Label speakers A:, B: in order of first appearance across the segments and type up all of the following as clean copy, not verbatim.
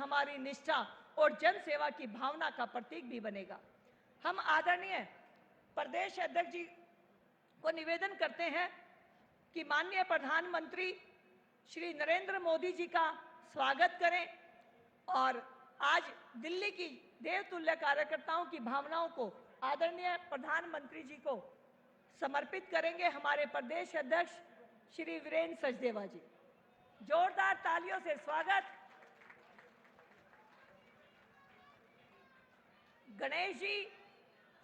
A: हमारी निष्ठा और जन सेवा की भावना का प्रतीक भी बनेगा। हम आदरणीय प्रदेश अध्यक्ष जी को निवेदन करते हैं कि माननीय प्रधानमंत्री श्री नरेंद्र मोदी जी का स्वागत करें और आज दिल्ली की देवतुल्य कार्यकर्ताओं की भावनाओं को आदरणीय प्रधानमंत्री जी को समर्पित करेंगे हमारे प्रदेश अध्यक्ष श्री वीरेंद्र सचदेवा जी। जोरदार तालियों से स्वागत। गणेश जी,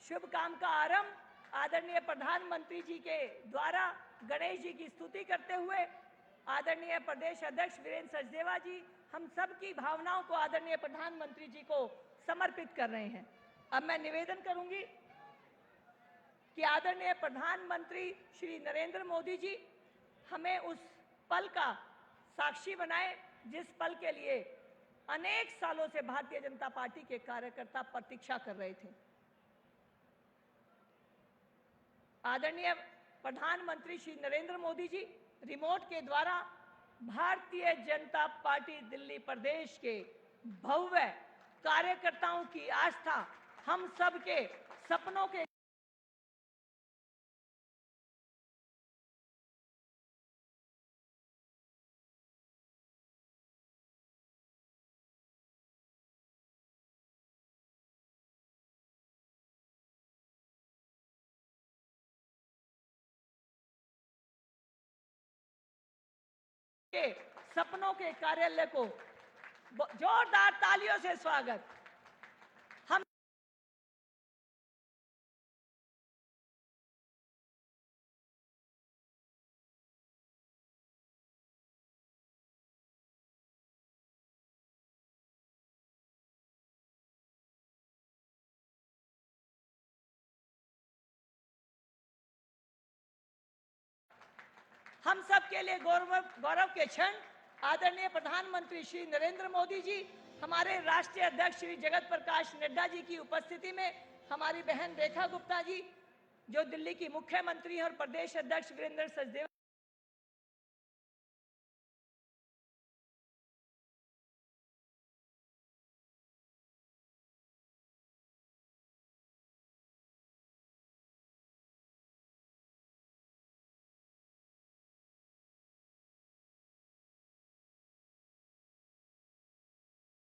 A: शुभ काम का आरंभ आदरणीय प्रधानमंत्री जी के द्वारा गणेश जी की स्तुति करते हुए आदरणीय प्रदेश अध्यक्ष वीरेंद्र सचदेवा जी हम सब की भावनाओं को आदरणीय प्रधानमंत्री जी को समर्पित कर रहे हैं। अब मैं निवेदन करूंगी कि आदरणीय प्रधानमंत्री श्री नरेंद्र मोदी जी हमें उस पल का साक्षी बनाए जिस पल के लिए अनेक सालों से भारतीय जनता पार्टी के कार्यकर्ता प्रतीक्षा कर रहे थे। आदरणीय प्रधानमंत्री श्री नरेंद्र मोदी जी रिमोट के द्वारा भारतीय जनता पार्टी दिल्ली प्रदेश के भव्य कार्यकर्ताओं की आस्था, हम सब के सपनों के सपनों के कार्यालय को जोरदार तालियों से स्वागत। हम सब के लिए गौरव के क्षण आदरणीय प्रधानमंत्री श्री नरेंद्र मोदी जी, हमारे राष्ट्रीय अध्यक्ष श्री जगत प्रकाश नड्डा जी की उपस्थिति में हमारी बहन रेखा गुप्ता जी जो दिल्ली की मुख्यमंत्री और प्रदेश अध्यक्ष वीरेंद्र सचदेवा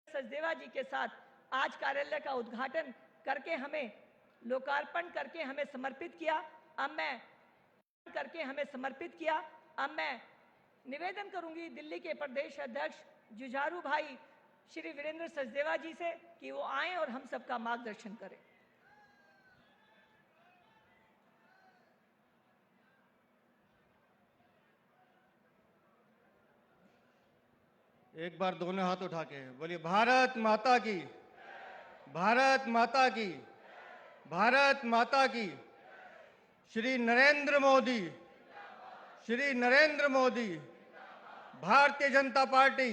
A: सचदेवा जी के साथ आज कार्यालय का उद्घाटन करके हमें लोकार्पण करके हमें समर्पित किया। अब मैं निवेदन करूंगी दिल्ली के प्रदेश अध्यक्ष जुझारू भाई श्री वीरेंद्र सचदेवा जी से कि वो आए और हम सबका मार्गदर्शन करें।
B: एक बार दोनों हाथ उठा के बोलिए भारत माता की, भारत माता की, भारत माता की। Shri Narendra Modi, Shri Narendra Modi, Bharatiya Janata party,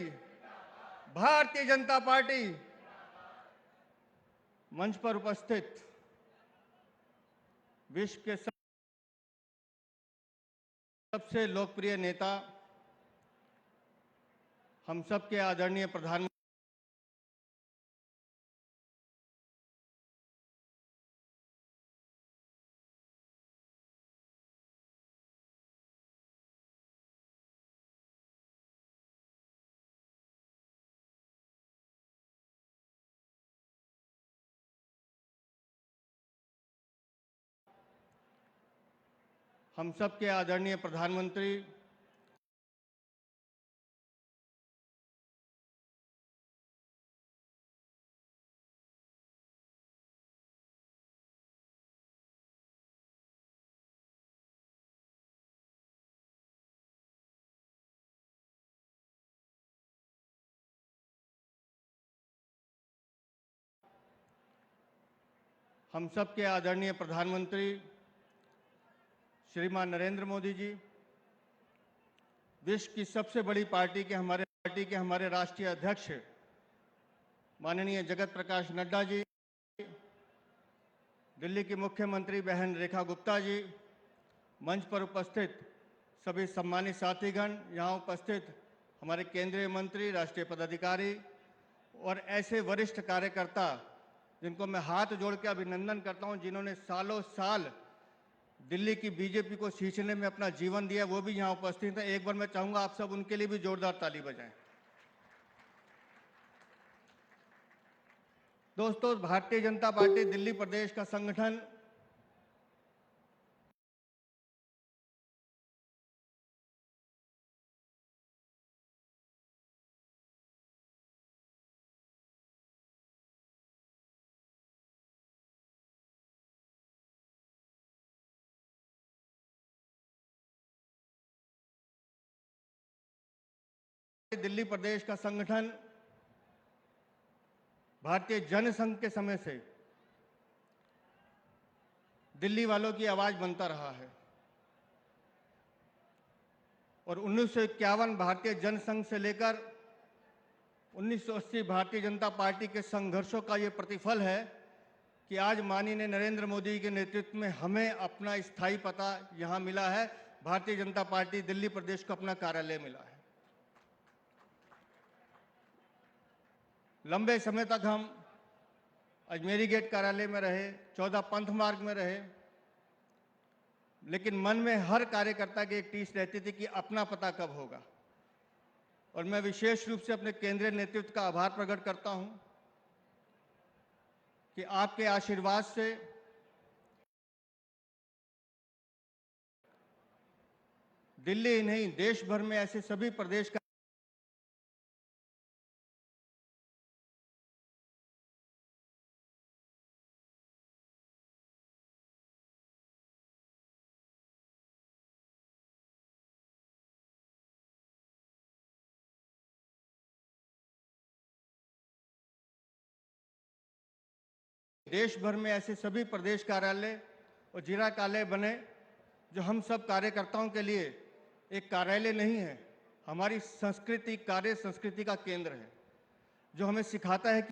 B: Bharatiya Janata party. मंच पर उपस्थित विश्व के सबसे लोकप्रिय नेता, हम सबके आदरणीय प्रधानमंत्री हम सबके आदरणीय प्रधानमंत्री हम सबके आदरणीय प्रधानमंत्री श्रीमान नरेंद्र मोदी जी, विश्व की सबसे बड़ी पार्टी के हमारे राष्ट्रीय अध्यक्ष माननीय जगत प्रकाश नड्डा जी, दिल्ली की मुख्यमंत्री बहन रेखा गुप्ता जी, मंच पर उपस्थित सभी सम्मानित साथीगण, यहाँ उपस्थित हमारे केंद्रीय मंत्री, राष्ट्रीय पदाधिकारी और ऐसे वरिष्ठ कार्यकर्ता जिनको मैं हाथ जोड़ के अभिनंदन करता हूं, जिन्होंने सालों साल दिल्ली की बीजेपी को सींचने में अपना जीवन दिया, वो भी यहां उपस्थित हैं। एक बार मैं चाहूंगा आप सब उनके लिए भी जोरदार ताली बजाएं। दोस्तों, भारतीय जनता पार्टी दिल्ली प्रदेश का संगठन दिल्ली प्रदेश का संगठन भारतीय जनसंघ के समय से दिल्ली वालों की आवाज बनता रहा है और 1951 भारतीय जनसंघ से लेकर 1980 भारतीय जनता पार्टी के संघर्षों का ये प्रतिफल है कि आज माननीय नरेंद्र मोदी के नेतृत्व में हमें अपना स्थायी पता यहाँ मिला है। भारतीय जनता पार्टी दिल्ली प्रदेश को अपना कार्यालय मिला है। लंबे समय तक हम अजमेरी गेट कार्यालय में रहे, 14 पंथ मार्ग में रहे, लेकिन मन में हर कार्यकर्ता की एक टीस रहती थी कि अपना पता कब होगा। और मैं विशेष रूप से अपने केंद्रीय नेतृत्व का आभार प्रकट करता हूं कि आपके आशीर्वाद से दिल्ली ही नहीं, देश भर में ऐसे सभी प्रदेश का देश भर में ऐसे सभी प्रदेश कार्यालय और जिला कार्यालय बने, जो हम सब कार्यकर्ताओं के लिए एक कार्यालय नहीं है, हमारी संस्कृति, कार्य संस्कृति का केंद्र है, जो हमें सिखाता है कि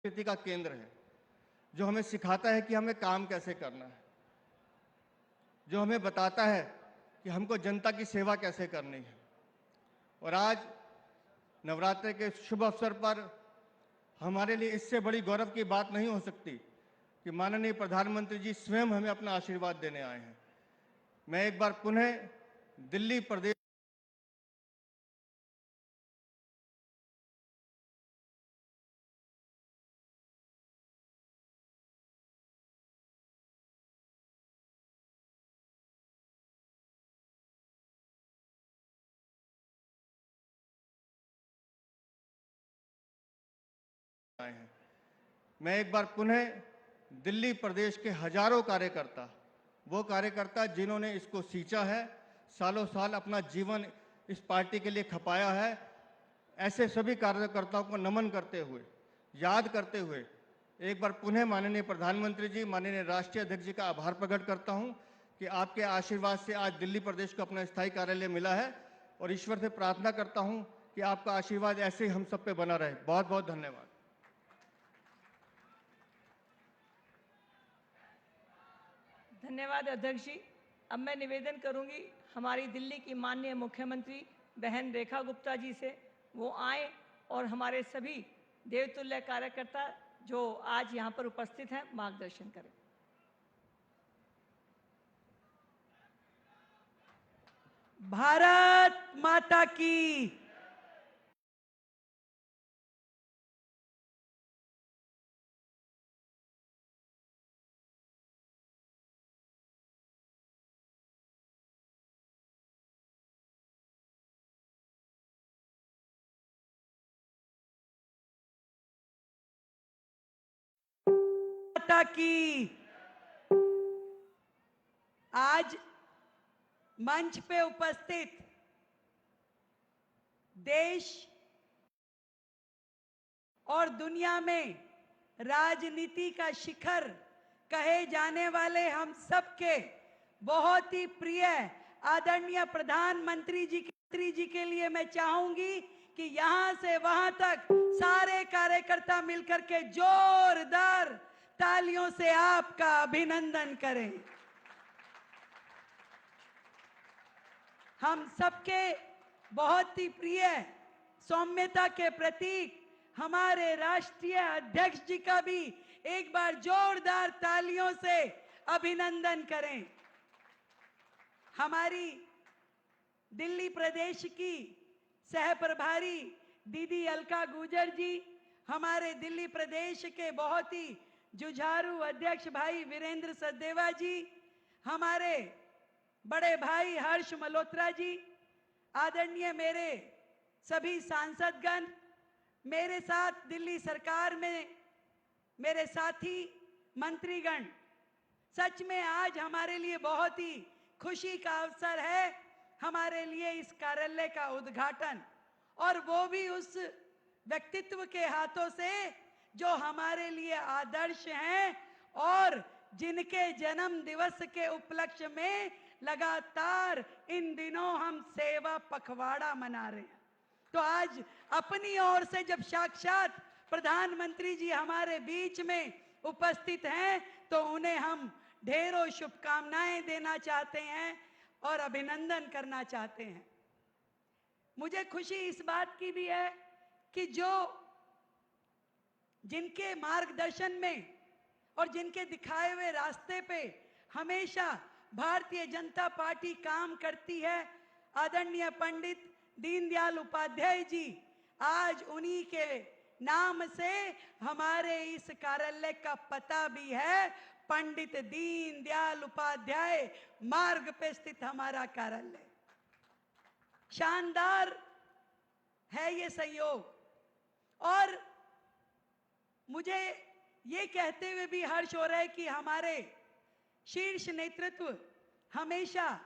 B: संस्कृति का केंद्र है, जो हमें सिखाता है कि हमें काम कैसे करना है, जो हमें बताता है कि हमको जनता की सेवा कैसे करनी है। और आज नवरात्रि के शुभ अवसर पर हमारे लिए इससे बड़ी गौरव की बात नहीं हो सकती कि माननीय प्रधानमंत्री जी स्वयं हमें अपना आशीर्वाद देने आए हैं। मैं एक बार पुनः दिल्ली प्रदेश आए हैं। मैं एक बार पुनः दिल्ली प्रदेश के हजारों कार्यकर्ता, वो कार्यकर्ता जिन्होंने इसको सींचा है, सालों साल अपना जीवन इस पार्टी के लिए खपाया है, ऐसे सभी कार्यकर्ताओं को नमन करते हुए, याद करते हुए एक बार पुनः माननीय प्रधानमंत्री जी, माननीय राष्ट्रीय अध्यक्ष जी का आभार प्रकट करता हूं कि आपके आशीर्वाद से आज दिल्ली प्रदेश को अपना स्थायी कार्यालय मिला है और ईश्वर से प्रार्थना करता हूं कि आपका आशीर्वाद ऐसे ही हम सब पे बना रहे। बहुत बहुत धन्यवाद।
A: धन्यवाद अध्यक्ष जी। अब मैं निवेदन करूंगी हमारी दिल्ली की माननीय मुख्यमंत्री बहन रेखा गुप्ता जी से, वो आए और हमारे सभी देवतुल्य कार्यकर्ता जो आज यहाँ पर उपस्थित हैं मार्गदर्शन करें।
C: भारत माता की माता की। आज मंच पे उपस्थित देश और दुनिया में राजनीति का शिखर कहे जाने वाले हम सबके बहुत ही प्रिय आदरणीय प्रधानमंत्री जी के लिए मैं चाहूंगी कि यहां से वहां तक सारे कार्यकर्ता मिलकर के जोरदार तालियों से आपका अभिनंदन करें। हम सबके बहुत ही प्रिय सौम्यता के प्रतीक हमारे राष्ट्रीय अध्यक्ष जी का भी एक बार जोरदार तालियों से अभिनंदन करें। हमारी दिल्ली प्रदेश की सह प्रभारी दीदी अलका गुर्जर जी, हमारे दिल्ली प्रदेश के बहुत ही जुझारू अध्यक्ष भाई वीरेंद्र सचदेवा जी, हमारे बड़े भाई हर्ष मल्होत्रा जी, आदरणीय मेरे सभी सांसदगण, मेरे साथ दिल्ली सरकार में मेरे साथी मंत्रीगण, सच में आज हमारे लिए बहुत ही खुशी का अवसर है हमारे लिए इस कार्यालय का उद्घाटन, और वो भी उस व्यक्तित्व के हाथों से जो हमारे लिए आदर्श हैं और जिनके जन्म दिवस के उपलक्ष्य में लगातार इन दिनों हम सेवा पखवाड़ा मना रहे हैं। तो आज अपनी ओर से जब साक्षात प्रधानमंत्री जी हमारे बीच में उपस्थित हैं तो उन्हें हम ढेरों शुभकामनाएं देना चाहते हैं और अभिनंदन करना चाहते हैं। मुझे खुशी इस बात की भी है कि जो जिनके मार्गदर्शन में और जिनके दिखाए हुए रास्ते पे हमेशा भारतीय जनता पार्टी काम करती है, आदरणीय पंडित दीनदयाल उपाध्याय जी, आज उन्हीं के नाम से हमारे इस कार्यालय का पता भी है, पंडित दीनदयाल उपाध्याय मार्ग पे स्थित हमारा कार्यालय। शानदार है ये सहयोग, और मुझे ये कहते हुए भी हर्ष हो रहा है कि हमारे शीर्ष नेतृत्व हमेशा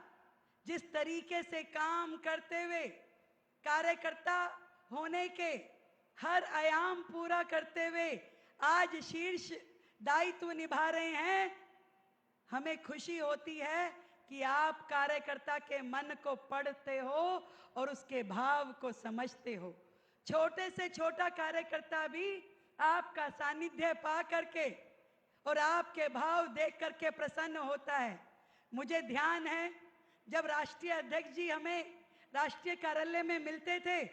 C: जिस तरीके से काम करते हुए कार्यकर्ता होने के हर आयाम पूरा करते हुए आज शीर्ष दायित्व निभा रहे हैं, हमें खुशी होती है कि आप कार्यकर्ता के मन को पढ़ते हो और उसके भाव को समझते हो। छोटे से छोटा कार्यकर्ता भी आपका सानिध्य पा करके और आपके भाव देख करके प्रसन्न होता है। मुझे ध्यान है जब राष्ट्रीय अध्यक्ष जी हमें राष्ट्रीय कार्यालय में मिलते थे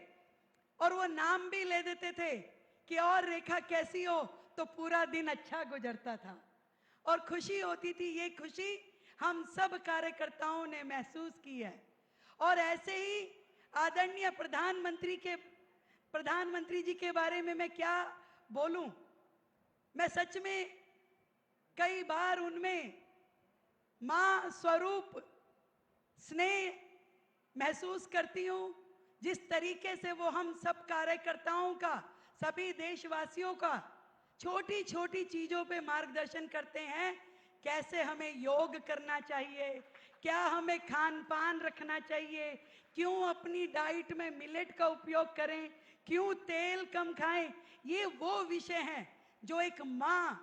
C: और वो नाम भी ले देते थे कि और रेखा कैसी हो, तो पूरा दिन अच्छा गुजरता था और खुशी होती थी। ये खुशी हम सब कार्यकर्ताओं ने महसूस की है। और ऐसे ही आदरणीय प्रधानमंत्री जी के बारे में मैं क्या बोलूं, मैं सच में कई बार उनमें मां स्वरूप स्नेह महसूस करती हूं। जिस तरीके से वो हम सब कार्यकर्ताओं का, सभी देशवासियों का छोटी छोटी चीजों पे मार्गदर्शन करते हैं, कैसे हमें योग करना चाहिए, क्या हमें खान पान रखना चाहिए, क्यों अपनी डाइट में मिलेट का उपयोग करें, क्यों तेल कम खाएं। ये वो विषय हैं जो एक मां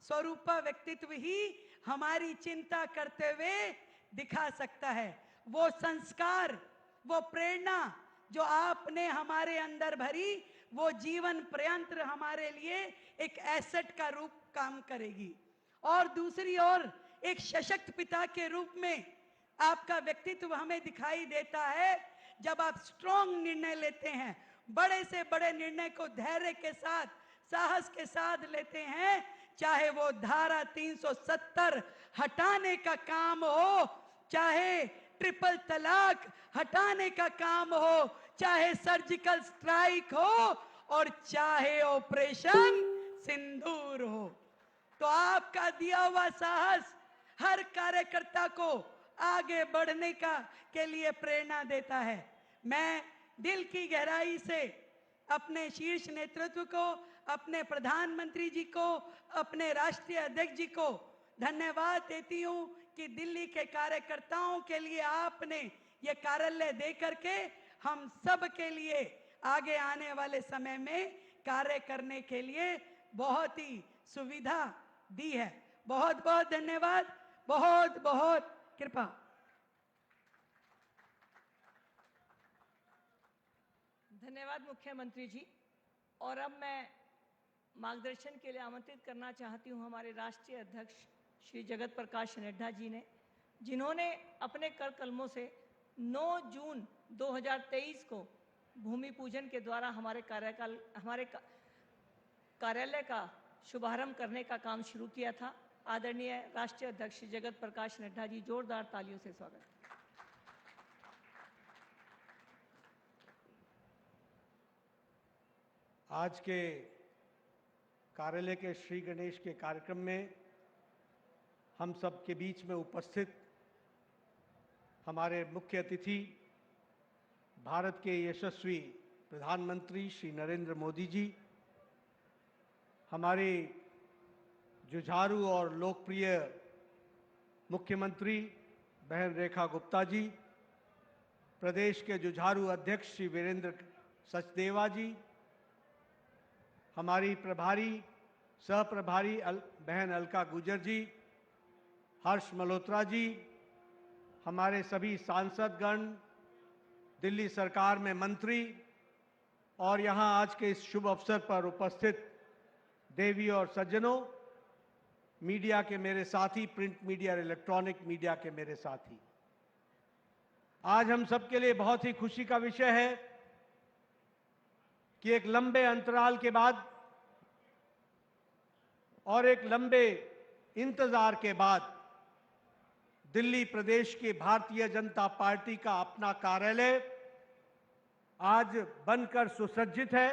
C: स्वरूपा व्यक्तित्व ही हमारी चिंता करते हुए दिखा सकता है। वो संस्कार, वो प्रेरणा जो आपने हमारे अंदर भरी, वो जीवन पर्यंत हमारे लिए एक एसेट का रूप काम करेगी। और दूसरी ओर एक सशक्त पिता के रूप में आपका व्यक्तित्व हमें दिखाई देता है। जब आप स्ट्रॉन्ग निर्णय लेते हैं, बड़े से बड़े निर्णय को धैर्य के साथ, साहस के साथ लेते हैं, चाहे वो धारा 370 हटाने का काम हो, चाहे ट्रिपल तलाक हटाने का काम हो, चाहे सर्जिकल स्ट्राइक हो और चाहे ऑपरेशन सिंदूर हो। तो आपका दिया हुआ साहस हर कार्यकर्ता को आगे बढ़ने के लिए प्रेरणा देता है। मैं दिल की गहराई से अपने शीर्ष नेतृत्व को, अपने प्रधानमंत्री जी को, अपने राष्ट्रीय अध्यक्ष जी को धन्यवाद देती हूं कि दिल्ली के कार्यकर्ताओं के लिए आपने ये कार्यालय दे करके हम सब के लिए आगे आने वाले समय में कार्य करने के लिए बहुत ही सुविधा दी है। बहुत बहुत धन्यवाद, बहुत बहुत कृपा।
A: धन्यवाद मुख्यमंत्री जी। और अब मैं मार्गदर्शन के लिए आमंत्रित करना चाहती हूं हमारे राष्ट्रीय अध्यक्ष श्री जगत प्रकाश नड्डा जी ने, जिन्होंने अपने कर कलमों से 9 जून 2023 को भूमि पूजन के द्वारा हमारे कार्यालय का शुभारंभ करने का काम शुरू किया था। आदरणीय राष्ट्रीय अध्यक्ष जगत प्रकाश नड्डा जी, जोरदार तालियों से स्वागत।
D: आज के कार्यालय के श्री गणेश के कार्यक्रम में हम सब के बीच में उपस्थित हमारे मुख्य अतिथि भारत के यशस्वी प्रधानमंत्री श्री नरेंद्र मोदी जी, हमारे जुझारू और लोकप्रिय मुख्यमंत्री बहन रेखा गुप्ता जी, प्रदेश के जुझारू अध्यक्ष श्री वीरेंद्र सचदेवा जी, हमारी प्रभारी सह प्रभारी बहन अलका गुजर जी, हर्ष मल्होत्रा जी, हमारे सभी सांसदगण, दिल्ली सरकार में मंत्री और यहाँ आज के इस शुभ अवसर पर उपस्थित देवी और सज्जनों, मीडिया के मेरे साथी, प्रिंट मीडिया और इलेक्ट्रॉनिक मीडिया के मेरे साथी, आज हम सबके लिए बहुत ही खुशी का विषय है कि एक लंबे अंतराल के बाद और एक लंबे इंतजार के बाद दिल्ली प्रदेश की भारतीय जनता पार्टी का अपना कार्यालय आज बनकर सुसज्जित है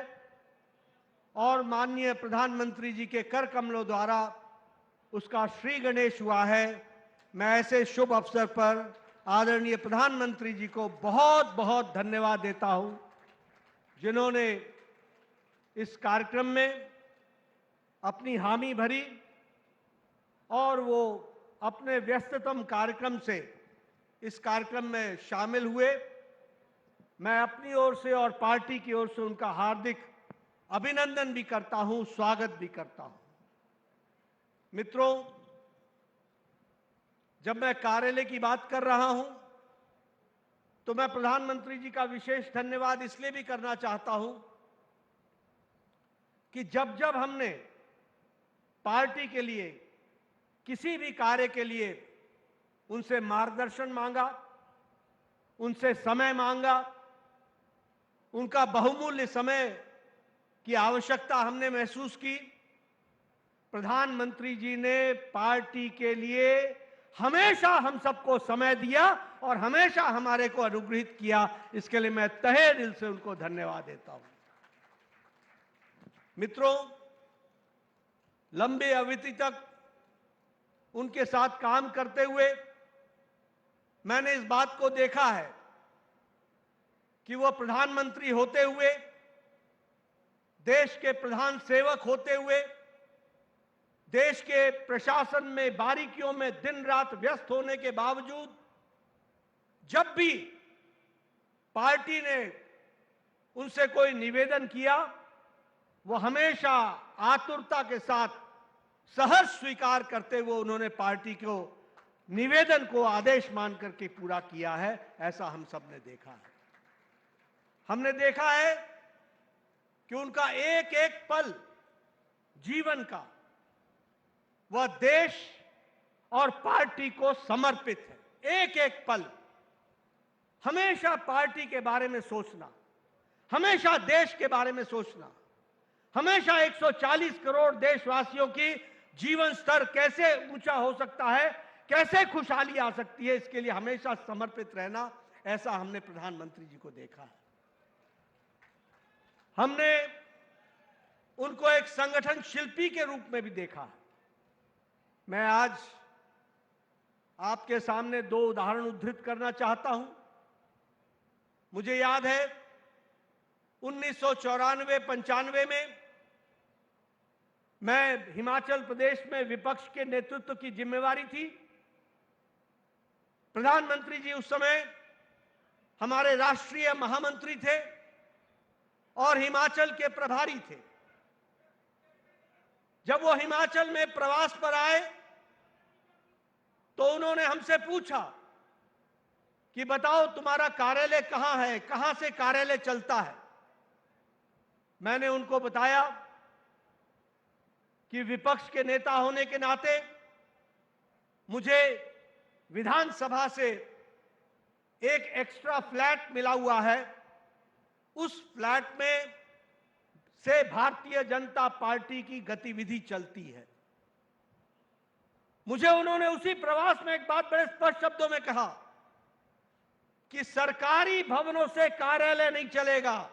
D: और माननीय प्रधानमंत्री जी के कर कमलों द्वारा उसका श्री गणेश हुआ है। मैं ऐसे शुभ अवसर पर आदरणीय प्रधानमंत्री जी को बहुत बहुत धन्यवाद देता हूं, जिन्होंने इस कार्यक्रम में अपनी हामी भरी और वो अपने व्यस्ततम कार्यक्रम से इस कार्यक्रम में शामिल हुए। मैं अपनी ओर से और पार्टी की ओर से उनका हार्दिक अभिनंदन भी करता हूं, स्वागत भी करता हूं। मित्रों, जब मैं कार्यालय की बात कर रहा हूं तो मैं प्रधानमंत्री जी का विशेष धन्यवाद इसलिए भी करना चाहता हूं कि जब जब हमने पार्टी के लिए किसी भी कार्य के लिए उनसे मार्गदर्शन मांगा, उनसे समय मांगा, उनका बहुमूल्य समय की आवश्यकता हमने महसूस की, प्रधानमंत्री जी ने पार्टी के लिए हमेशा हम सबको समय दिया और हमेशा हमारे को अनुग्रहित किया। इसके लिए मैं तहे दिल से उनको धन्यवाद देता हूं। मित्रों, लंबे अवधि तक उनके साथ काम करते हुए मैंने इस बात को देखा है कि वो प्रधानमंत्री होते हुए, देश के प्रधान सेवक होते हुए, देश के प्रशासन में बारीकियों में दिन रात व्यस्त होने के बावजूद जब भी पार्टी ने उनसे कोई निवेदन किया, वो हमेशा आतुरता के साथ सहर्ष स्वीकार करते हुए उन्होंने पार्टी को निवेदन को आदेश मान करके पूरा किया है। ऐसा हम सब ने देखा है। हमने देखा है कि उनका एक एक पल जीवन का वह देश और पार्टी को समर्पित है। एक एक पल हमेशा पार्टी के बारे में सोचना, हमेशा देश के बारे में सोचना, हमेशा 140 करोड़ देशवासियों की जीवन स्तर कैसे ऊंचा हो सकता है, कैसे खुशहाली आ सकती है, इसके लिए हमेशा समर्पित रहना, ऐसा हमने प्रधानमंत्री जी को देखा है। हमने उनको एक संगठन शिल्पी के रूप में भी देखा है। मैं आज आपके सामने 2 उदाहरण उद्धृत करना चाहता हूं। मुझे याद है 1994-95 में मैं हिमाचल प्रदेश में विपक्ष के नेतृत्व की जिम्मेवारी थी। प्रधानमंत्री जी उस समय हमारे राष्ट्रीय महामंत्री थे और हिमाचल के प्रभारी थे। जब वो हिमाचल में प्रवास पर आए तो उन्होंने हमसे पूछा कि बताओ तुम्हारा कार्यालय कहां है, कहां से कार्यालय चलता है। मैंने उनको बताया कि विपक्ष के नेता होने के नाते मुझे विधानसभा से एक एक्स्ट्रा फ्लैट मिला हुआ है। उस फ्लैट में से भारतीय जनता पार्टी की गतिविधि चलती है। मुझे उन्होंने उसी प्रवास में एक बात बड़े स्पष्ट शब्दों में कहा कि सरकारी भवनों से कार्यालय नहीं चलेगा,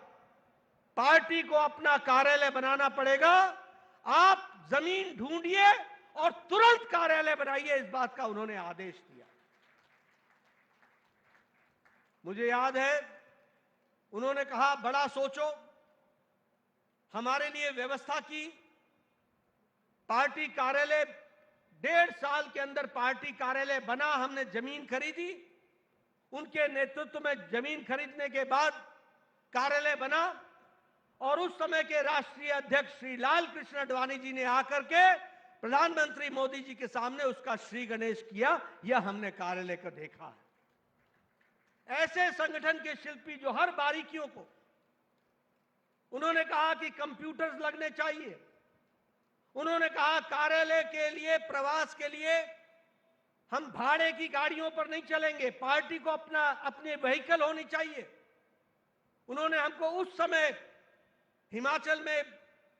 D: पार्टी को अपना कार्यालय बनाना पड़ेगा। आप जमीन ढूंढिए और तुरंत कार्यालय बनाइए, इस बात का उन्होंने आदेश दिया। मुझे याद है उन्होंने कहा बड़ा सोचो, हमारे लिए व्यवस्था की। पार्टी कार्यालय 1.5 साल के अंदर पार्टी कार्यालय बना, हमने जमीन खरीदी। उनके नेतृत्व में जमीन खरीदने के बाद कार्यालय बना और उस समय के राष्ट्रीय अध्यक्ष श्री लाल कृष्ण आडवाणी जी ने आकर के प्रधानमंत्री मोदी जी के सामने उसका श्री गणेश किया। यह हमने कार्यालय को देखा है। ऐसे संगठन के शिल्पी जो हर बारीकियों को, उन्होंने कहा कि कंप्यूटर्स लगने चाहिए। उन्होंने कहा कार्यालय के लिए, प्रवास के लिए हम भाड़े की गाड़ियों पर नहीं चलेंगे, पार्टी को अपने व्हीकल होनी चाहिए। उन्होंने हमको उस समय हिमाचल में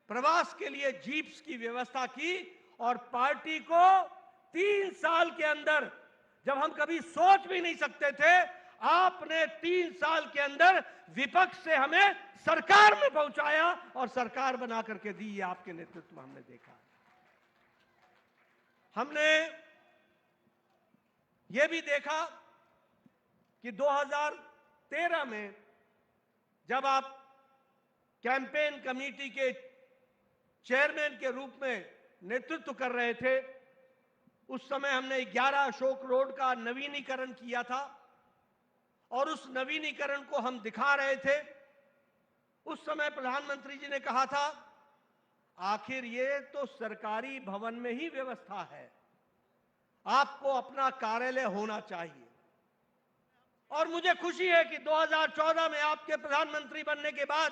D: प्रवास के लिए जीप्स की व्यवस्था की और पार्टी को 3 साल के अंदर, जब हम कभी सोच भी नहीं सकते थे, आपने 3 साल के अंदर विपक्ष से हमें सरकार में पहुंचाया और सरकार बना करके दी। आपके नेतृत्व में हमने देखा। हमने यह भी देखा कि 2013 में जब आप कैंपेन कमेटी के चेयरमैन के रूप में नेतृत्व कर रहे थे, उस समय हमने 11 अशोक रोड का नवीनीकरण किया था और उस नवीनीकरण को हम दिखा रहे थे। उस समय प्रधानमंत्री जी ने कहा था, आखिर ये तो सरकारी भवन में ही व्यवस्था है, आपको अपना कार्यालय होना चाहिए। और मुझे खुशी है कि 2014 में आपके प्रधानमंत्री बनने के बाद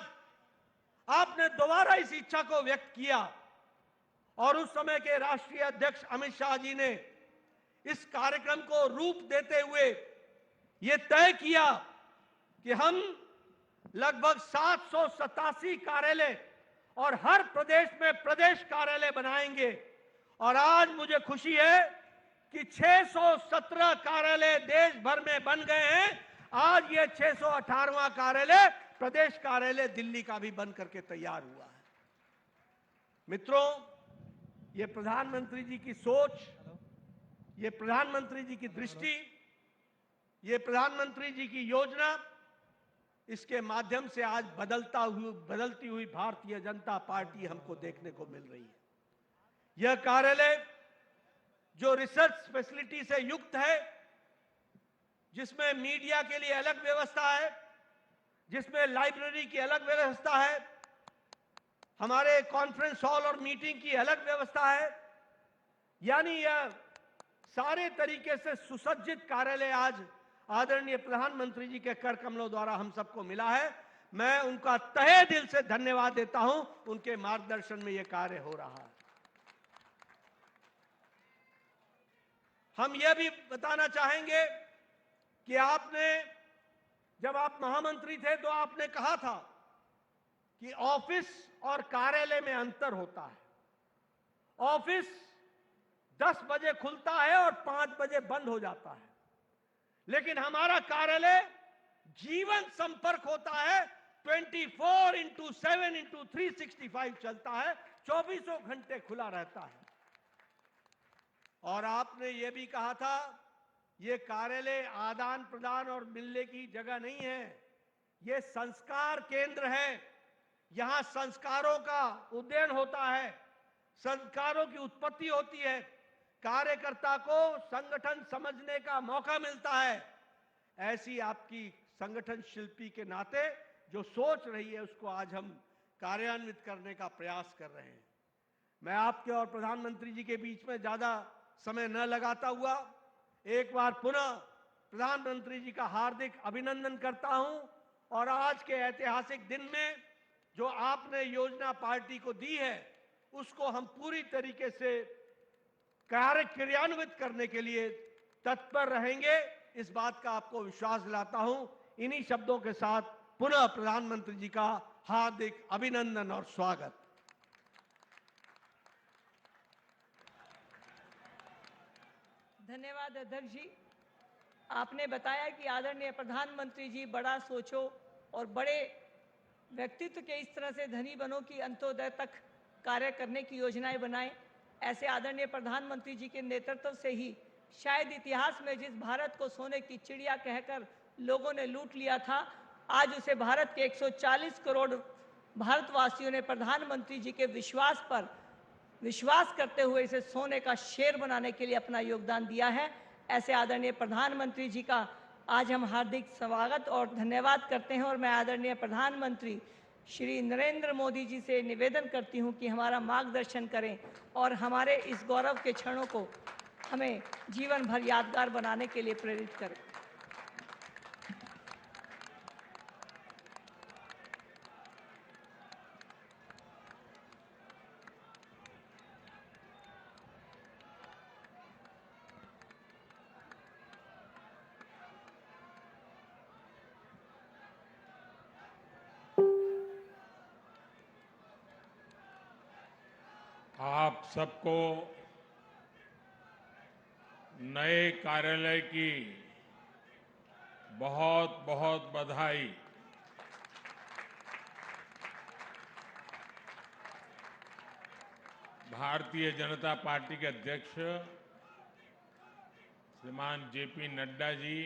D: आपने दोबारा इस इच्छा को व्यक्त किया और उस समय के राष्ट्रीय अध्यक्ष अमित शाह जी ने इस कार्यक्रम को रूप देते हुए यह तय किया कि हम लगभग 787 कार्यालय और हर प्रदेश में प्रदेश कार्यालय बनाएंगे। और आज मुझे खुशी है कि 617 कार्यालय देश भर में बन गए हैं। आज ये 618वां कार्यालय, प्रदेश कार्यालय दिल्ली का भी बन करके तैयार हुआ है। मित्रों, ये प्रधानमंत्री जी की सोच, ये प्रधानमंत्री जी की दृष्टि, ये प्रधानमंत्री जी की योजना, इसके माध्यम से आज बदलती हुई भारतीय जनता पार्टी हमको देखने को मिल रही है। यह कार्यालय जो रिसर्च फैसिलिटी से युक्त है, जिसमें मीडिया के लिए अलग व्यवस्था है, जिसमें लाइब्रेरी की अलग व्यवस्था है, हमारे कॉन्फ्रेंस हॉल और मीटिंग की अलग व्यवस्था है, यानी यह सारे तरीके से सुसज्जित कार्यालय आज आदरणीय प्रधानमंत्री जी के कर कमलों द्वारा हम सबको मिला है। मैं उनका तहे दिल से धन्यवाद देता हूं। उनके मार्गदर्शन में यह कार्य हो रहा है। हम यह भी बताना चाहेंगे कि आपने, जब आप महामंत्री थे तो आपने कहा था कि ऑफिस और कार्यालय में अंतर होता है। ऑफिस 10 बजे खुलता है और 5 बजे बंद हो जाता है, लेकिन हमारा कार्यालय जीवन संपर्क होता है। 24x7x365 चलता है, 24 घंटे खुला रहता है। और आपने यह भी कहा था, यह कार्यालय आदान प्रदान और मिलने की जगह नहीं है, यह संस्कार केंद्र है। यहां संस्कारों का उदयन होता है, संस्कारों की उत्पत्ति होती है, कार्यकर्ता को संगठन समझने का मौका मिलता है। ऐसी आपकी संगठन शिल्पी के नाते जो सोच रही है, उसको आज हम कार्यान्वित करने का प्रयास कर रहे हैं। मैं आपके और प्रधानमंत्री जी के बीच में ज्यादा समय न लगाता हुआ एक बार पुनः प्रधानमंत्री जी का हार्दिक अभिनंदन करता हूं और आज के ऐतिहासिक दिन में जो आपने योजना पार्टी को दी है उसको हम पूरी तरीके से क्रियान्वित करने के लिए तत्पर रहेंगे। इस बात का आपको विश्वास दिलाता हूं। इन्हीं शब्दों के साथ पुनः प्रधानमंत्री जी का हार्दिक अभिनंदन और स्वागत।
A: धन्यवाद अध्यक्ष जी। आपने बताया कि आदरणीय प्रधानमंत्री जी बड़ा सोचो और बड़े व्यक्तित्व के इस तरह से धनी बनो कि अंत्योदय तक कार्य करने की योजनाएं बनाएं। ऐसे आदरणीय प्रधानमंत्री जी के नेतृत्व से ही शायद इतिहास में जिस भारत को सोने की चिड़िया कहकर लोगों ने लूट लिया था, आज उसे भारत के 140 करोड़ भारतवासियों ने प्रधानमंत्री जी के विश्वास पर विश्वास करते हुए इसे सोने का शेर बनाने के लिए अपना योगदान दिया है। ऐसे आदरणीय प्रधानमंत्री जी का आज हम हार्दिक स्वागत और धन्यवाद करते हैं। और मैं आदरणीय प्रधानमंत्री श्री नरेंद्र मोदी जी से निवेदन करती हूं कि हमारा मार्गदर्शन करें और हमारे इस गौरव के क्षणों को हमें जीवन भर यादगार बनाने के लिए प्रेरित करें।
E: आप सबको नए कार्यालय की बहुत बहुत बधाई। भारतीय जनता पार्टी के अध्यक्ष श्रीमान जेपी नड्डा जी,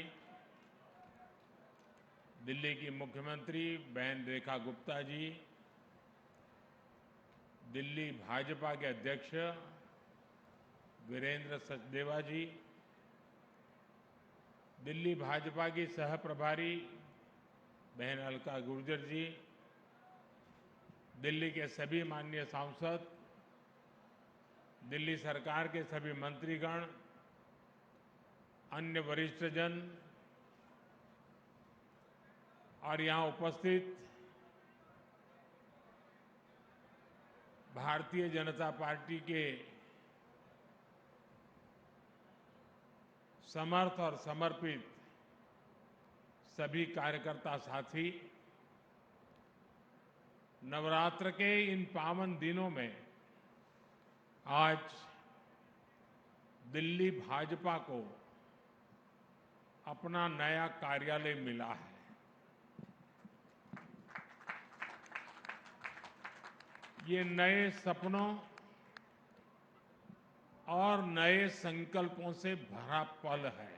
E: दिल्ली की मुख्यमंत्री बहन रेखा गुप्ता जी, दिल्ली भाजपा के अध्यक्ष वीरेंद्र सचदेवा जी, दिल्ली भाजपा की सह प्रभारी बहन अलका गुर्जर जी, दिल्ली के सभी माननीय सांसद, दिल्ली सरकार के सभी मंत्रीगण, अन्य वरिष्ठजन और यहां उपस्थित भारतीय जनता पार्टी के समर्थ और समर्पित सभी कार्यकर्ता साथी, नवरात्र के इन पावन दिनों में आज दिल्ली भाजपा को अपना नया कार्यालय मिला है। ये नए सपनों और नए संकल्पों से भरा पल है।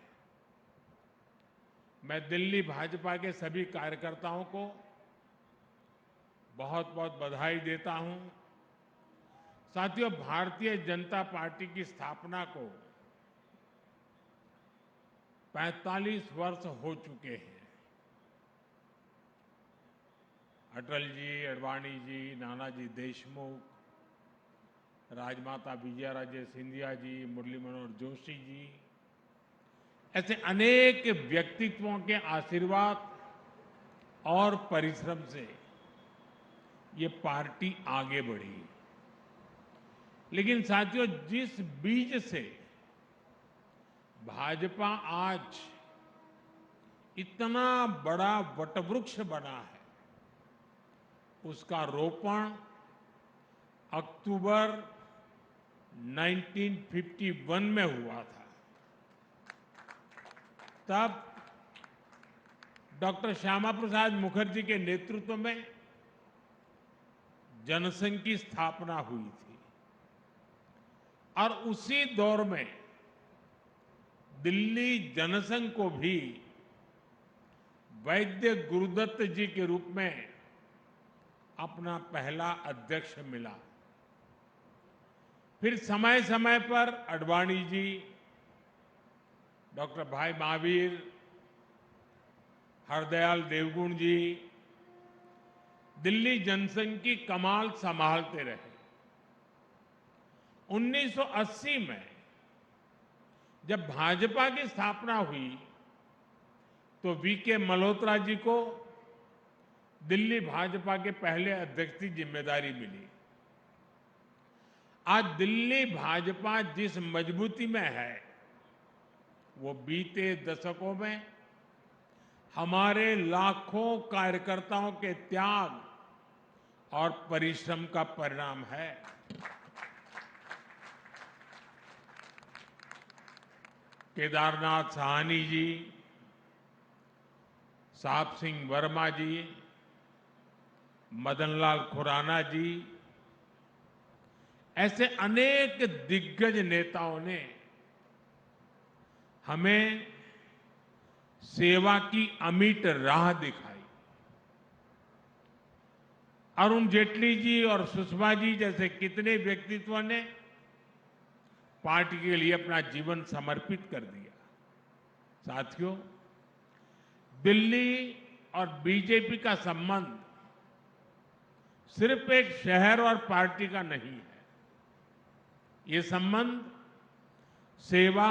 E: मैं दिल्ली भाजपा के सभी कार्यकर्ताओं को बहुत बहुत बधाई देता हूं। साथियों, भारतीय जनता पार्टी की स्थापना को 45 वर्ष हो चुके हैं। अटल जी, अडवाणी जी, नानाजी देशमुख, राजमाता विजयाराजे सिंधिया जी, मुरली मनोहर जोशी जी, ऐसे अनेक व्यक्तित्वों के आशीर्वाद और परिश्रम से ये पार्टी आगे बढ़ी। लेकिन साथियों, जिस बीज से भाजपा आज इतना बड़ा वटवृक्ष बना है, उसका रोपण अक्टूबर 1951 में हुआ था। तब डॉक्टर श्यामा प्रसाद मुखर्जी के नेतृत्व में जनसंघ की स्थापना हुई थी और उसी दौर में दिल्ली जनसंघ को भी वैद्य गुरुदत्त जी के रूप में अपना पहला अध्यक्ष मिला। फिर समय समय पर अडवाणी जी, डॉक्टर भाई महावीर, हरदयाल देवगुण जी दिल्ली जनसंघ की कमान संभालते रहे। 1980 में जब भाजपा की स्थापना हुई तो वीके मल्होत्रा जी को दिल्ली भाजपा के पहले अध्यक्ष की जिम्मेदारी मिली। आज दिल्ली भाजपा जिस मजबूती में है, वो बीते दशकों में हमारे लाखों कार्यकर्ताओं के त्याग और परिश्रम का परिणाम है। केदारनाथ साहनी जी, साहब सिंह वर्मा जी, मदनलाल खुराना जी, ऐसे अनेक दिग्गज नेताओं ने हमें सेवा की अमिट राह दिखाई। अरुण जेटली जी और सुषमा जी जैसे कितने व्यक्तित्व ने पार्टी के लिए अपना जीवन समर्पित कर दिया। साथियों, दिल्ली और बीजेपी का संबंध सिर्फ एक शहर और पार्टी का नहीं है। ये संबंध सेवा,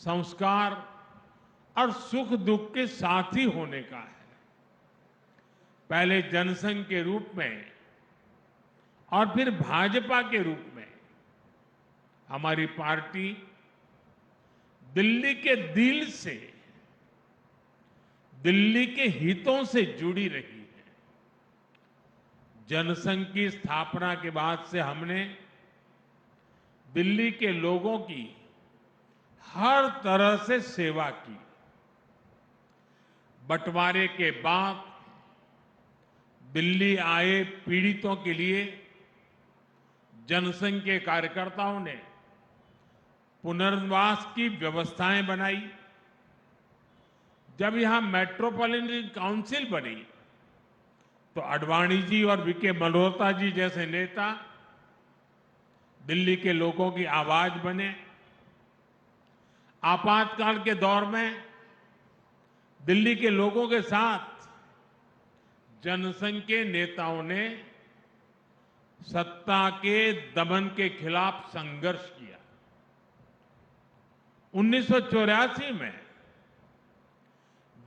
E: संस्कार और सुख दुख के साथी होने का है। पहले जनसंघ के रूप में और फिर भाजपा के रूप में हमारी पार्टी दिल्ली के दिल से, दिल्ली के हितों से जुड़ी रही है। जनसंघ की स्थापना के बाद से हमने दिल्ली के लोगों की हर तरह से सेवा की। बंटवारे के बाद दिल्ली आए पीड़ितों के लिए जनसंघ के कार्यकर्ताओं ने पुनर्वास की व्यवस्थाएं बनाई। जब यहां मेट्रोपॉलिटन काउंसिल बनी तो अडवाणी जी और वीके मल्होत्रा जी जैसे नेता दिल्ली के लोगों की आवाज बने। आपातकाल के दौर में दिल्ली के लोगों के साथ जनसंघ के नेताओं ने सत्ता के दमन के खिलाफ संघर्ष किया। 1984 में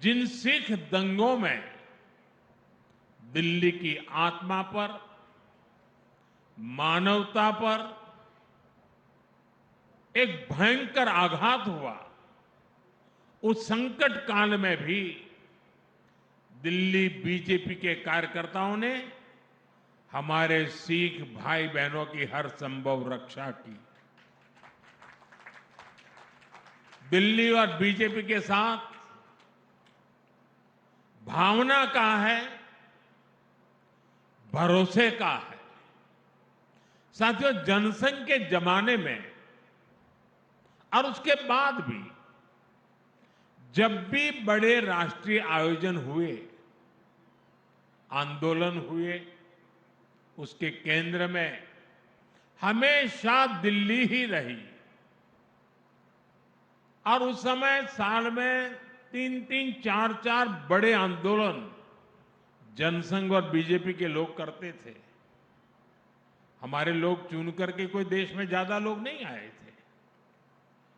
E: जिन सिख दंगों में दिल्ली की आत्मा पर, मानवता पर एक भयंकर आघात हुआ, उस संकट काल में भी दिल्ली बीजेपी के कार्यकर्ताओं ने हमारे सिख भाई बहनों की हर संभव रक्षा की। दिल्ली और बीजेपी के साथ भावना का है, भरोसे का है। साथियों, जनसंघ के जमाने में और उसके बाद भी जब भी बड़े राष्ट्रीय आयोजन हुए, आंदोलन हुए, उसके केंद्र में हमेशा दिल्ली ही रही। और उस समय साल में 3-3, 4-4 बड़े आंदोलन जनसंघ और बीजेपी के लोग करते थे। हमारे लोग चुन करके कोई देश में ज्यादा लोग नहीं आए थे,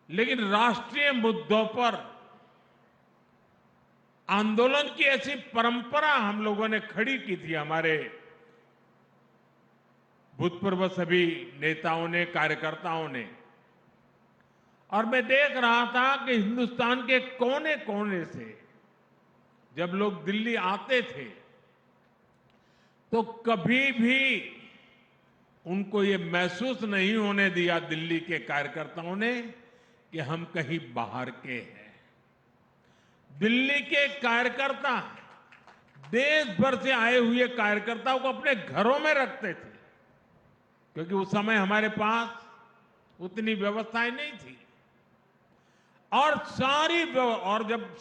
E: लेकिन राष्ट्रीय मुद्दों पर आंदोलन की ऐसी परंपरा हम लोगों ने खड़ी की थी। हमारे भूतपूर्व सभी नेताओं ने, कार्यकर्ताओं ने। और मैं देख रहा था कि हिंदुस्तान के कोने कोने से जब लोग दिल्ली आते थे तो कभी भी उनको ये महसूस नहीं होने दिया दिल्ली के कार्यकर्ताओं ने कि हम कहीं बाहर के हैं। दिल्ली के कार्यकर्ता देश भर से आए हुए कार्यकर्ताओं को अपने घरों में रखते थे, क्योंकि उस समय हमारे पास उतनी व्यवस्थाएं नहीं थी। और और जब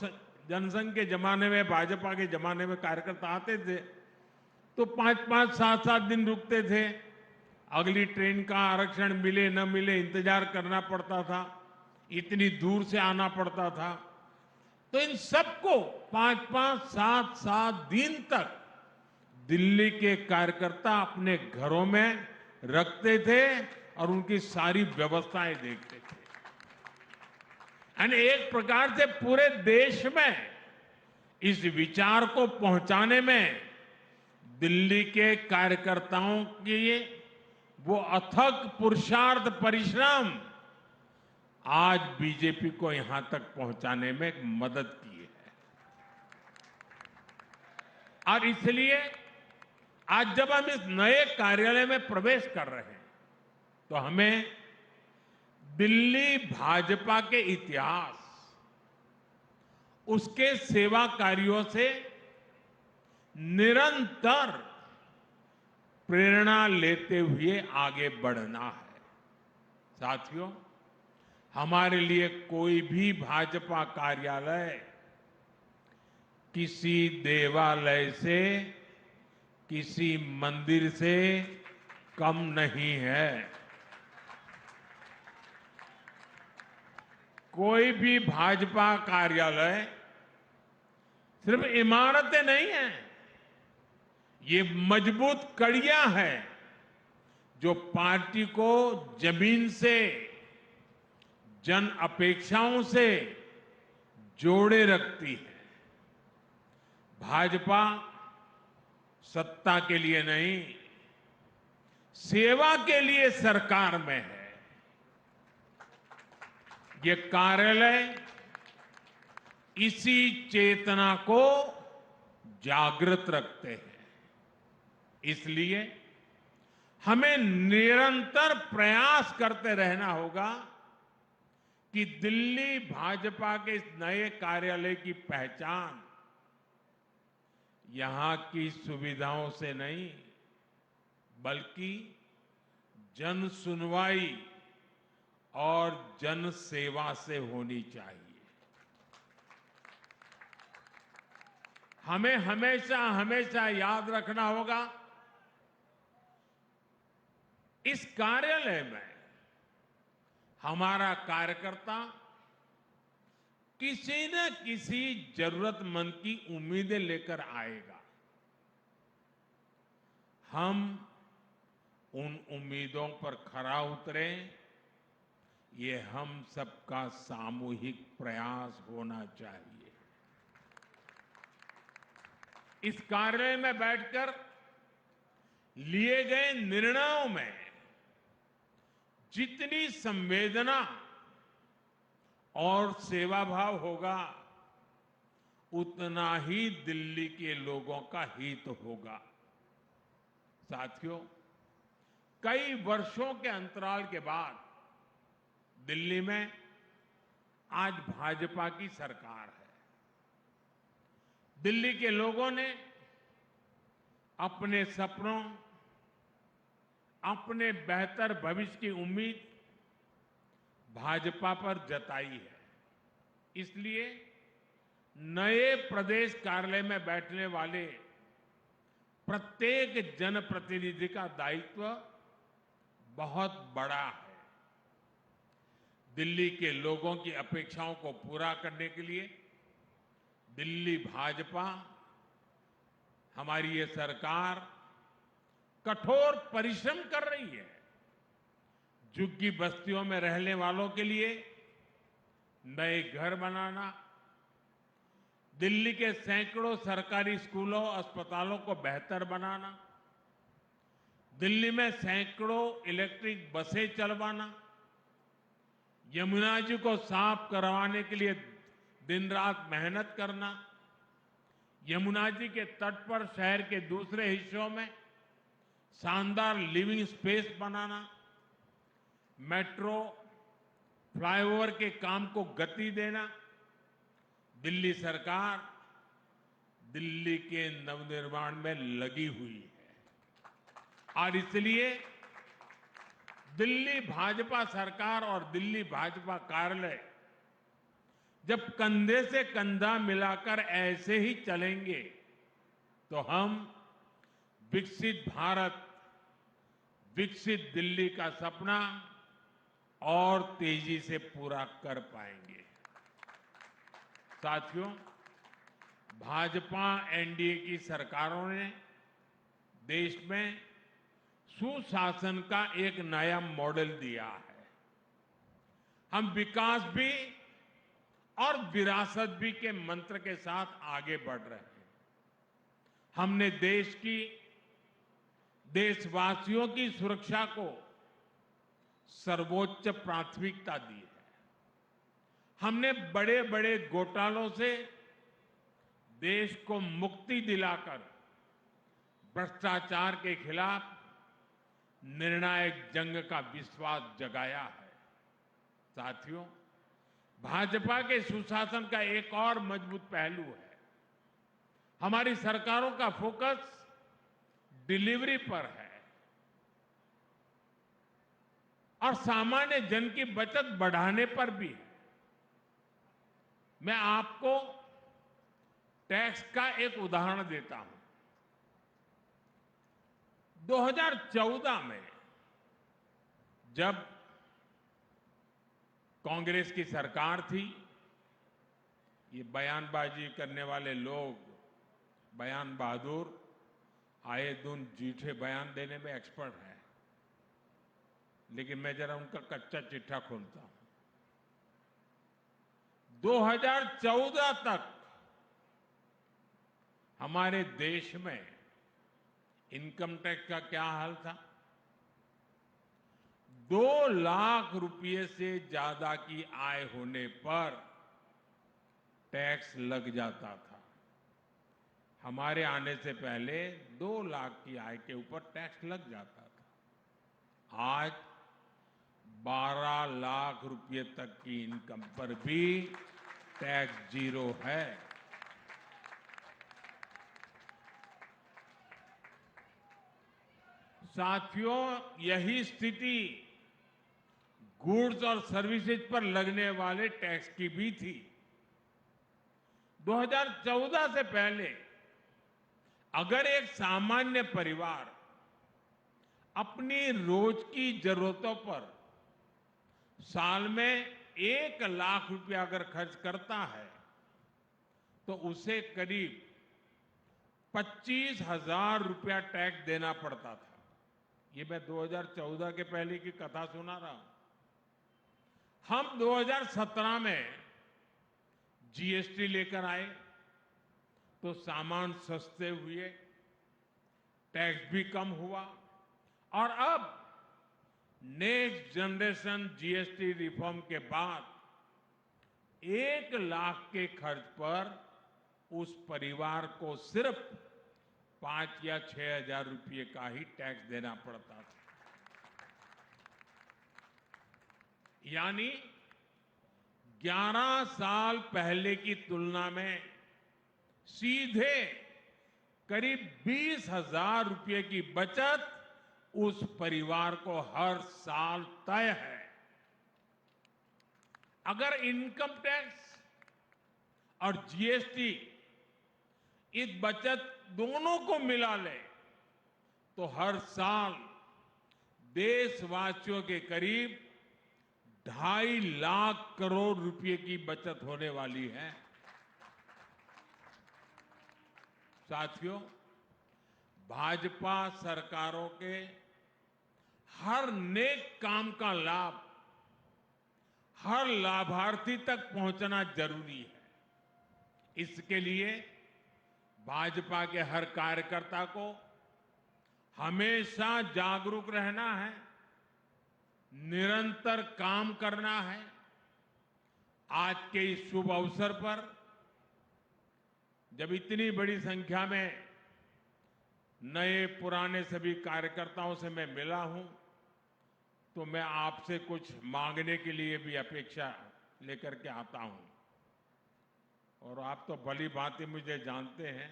E: जनसंघ के जमाने में, भाजपा के जमाने में कार्यकर्ता आते थे तो 5-5, 7-7 दिन रुकते थे। अगली ट्रेन का आरक्षण मिले न मिले इंतजार करना पड़ता था, इतनी दूर से आना पड़ता था। तो इन सबको 5-5, 7-7 दिन तक दिल्ली के कार्यकर्ता अपने घरों में रखते थे और उनकी सारी व्यवस्थाएं देखते थे। यानी एक प्रकार से पूरे देश में इस विचार को पहुंचाने में दिल्ली के कार्यकर्ताओं की वो अथक पुरुषार्थ परिश्रम आज बीजेपी को यहां तक पहुंचाने में मदद की है। और इसलिए आज जब हम इस नए कार्यालय में प्रवेश कर रहे हैं तो हमें दिल्ली भाजपा के इतिहास, उसके सेवा कार्यों से निरंतर प्रेरणा लेते हुए आगे बढ़ना है। साथियों, हमारे लिए कोई भी भाजपा कार्यालय किसी देवालय से, किसी मंदिर से कम नहीं है। कोई भी भाजपा कार्यालय सिर्फ इमारतें नहीं हैं, ये मजबूत कड़ियां हैं जो पार्टी को जमीन से, जन अपेक्षाओं से जोड़े रखती है। भाजपा सत्ता के लिए नहीं, सेवा के लिए सरकार में है। ये कार्यालय इसी चेतना को जागृत रखते हैं। इसलिए हमें निरंतर प्रयास करते रहना होगा कि दिल्ली भाजपा के इस नए कार्यालय की पहचान यहां की सुविधाओं से नहीं, बल्कि जन सुनवाई और जन सेवा से होनी चाहिए। हमें हमेशा हमेशा याद रखना होगा, इस कार्यालय में हमारा कार्यकर्ता किसी न किसी जरूरतमंद की उम्मीदें लेकर आएगा। हम उन उम्मीदों पर खरा उतरें, ये हम सबका सामूहिक प्रयास होना चाहिए। इस कार्यालय में बैठकर लिए गए निर्णयों में जितनी संवेदना और सेवा भाव होगा, उतना ही दिल्ली के लोगों का हित होगा। साथियों, कई वर्षों के अंतराल के बाद दिल्ली में आज भाजपा की सरकार है। दिल्ली के लोगों ने अपने सपनों, अपने बेहतर भविष्य की उम्मीद भाजपा पर जताई है। इसलिए नए प्रदेश कार्यालय में बैठने वाले प्रत्येक जनप्रतिनिधि का दायित्व बहुत बड़ा है। दिल्ली के लोगों की अपेक्षाओं को पूरा करने के लिए दिल्ली भाजपा, हमारी ये सरकार कठोर परिश्रम कर रही है। झुग्गी बस्तियों में रहने वालों के लिए नए घर बनाना, दिल्ली के सैकड़ों सरकारी स्कूलों, अस्पतालों को बेहतर बनाना, दिल्ली में सैकड़ों इलेक्ट्रिक बसें चलवाना, यमुना जी को साफ करवाने के लिए दिन रात मेहनत करना, यमुना जी के तट पर शहर के दूसरे हिस्सों में शानदार लिविंग स्पेस बनाना, मेट्रो, फ्लाईओवर के काम को गति देना। दिल्ली सरकार दिल्ली के नवनिर्माण में लगी हुई है और इसलिए दिल्ली भाजपा सरकार और दिल्ली भाजपा कार्यालय जब कंधे से कंधा मिलाकर ऐसे ही चलेंगे तो हम विकसित भारत, विकसित दिल्ली का सपना और तेजी से पूरा कर पाएंगे। साथियों, भाजपा एनडीए की सरकारों ने देश में सुशासन का एक नया मॉडल दिया है। हम विकास भी और विरासत भी के मंत्र के साथ आगे बढ़ रहे हैं। हमने देशवासियों की सुरक्षा को सर्वोच्च प्राथमिकता दी है। हमने बड़े बड़े घोटालों से देश को मुक्ति दिलाकर भ्रष्टाचार के खिलाफ निर्णायक जंग का विश्वास जगाया है। साथियों, भाजपा के सुशासन का एक और मजबूत पहलू है। हमारी सरकारों का फोकस डिलीवरी पर है और सामान्य जन की बचत बढ़ाने पर भी है। मैं आपको टैक्स का एक उदाहरण देता हूं। 2014 में जब कांग्रेस की सरकार थी, ये बयानबाजी करने वाले लोग, बयान बहादुर, आए दिन झूठे बयान देने में एक्सपर्ट हैं, लेकिन मैं जरा उनका कच्चा चिट्ठा खोलता हूं। 2014 तक हमारे देश में इनकम टैक्स का क्या हाल था? 2 लाख रुपए से ज्यादा की आय होने पर टैक्स लग जाता था। हमारे आने से पहले 2 लाख की आय के ऊपर टैक्स लग जाता था। आज 12 लाख रुपए तक की इनकम पर भी टैक्स 0 है। साथियों, यही स्थिति गुड्स और सर्विसेज पर लगने वाले टैक्स की भी थी। 2014 से पहले अगर एक सामान्य परिवार अपनी रोज की जरूरतों पर साल में 1 लाख रुपया अगर खर्च करता है तो उसे करीब 25,000 रुपया टैक्स देना पड़ता था। ये मैं 2014 के पहले की कथा सुना रहा हूं। हम 2017 में जीएसटी लेकर आए तो सामान सस्ते हुए, टैक्स भी कम हुआ और अब नेक्स्ट जनरेशन जीएसटी रिफॉर्म के बाद 1 लाख के खर्च पर उस परिवार को सिर्फ 5 या 6 हजार रुपये का ही टैक्स देना पड़ता था। यानी 11 साल पहले की तुलना में सीधे करीब 20,000 रुपये की बचत उस परिवार को हर साल तय है। अगर इनकम टैक्स और जीएसटी इस बचत दोनों को मिला ले तो हर साल देशवासियों के करीब 2.5 लाख करोड़ रुपए की बचत होने वाली है। साथियों, भाजपा सरकारों के हर नेक काम का लाभ हर लाभार्थी तक पहुंचना जरूरी है। इसके लिए भाजपा के हर कार्यकर्ता को हमेशा जागरूक रहना है, निरंतर काम करना है। आज के इस शुभ अवसर पर जब इतनी बड़ी संख्या में नए पुराने सभी कार्यकर्ताओं से मैं मिला हूं तो मैं आपसे कुछ मांगने के लिए भी अपेक्षा लेकर के आता हूं। और आप तो भली भांति मुझे जानते हैं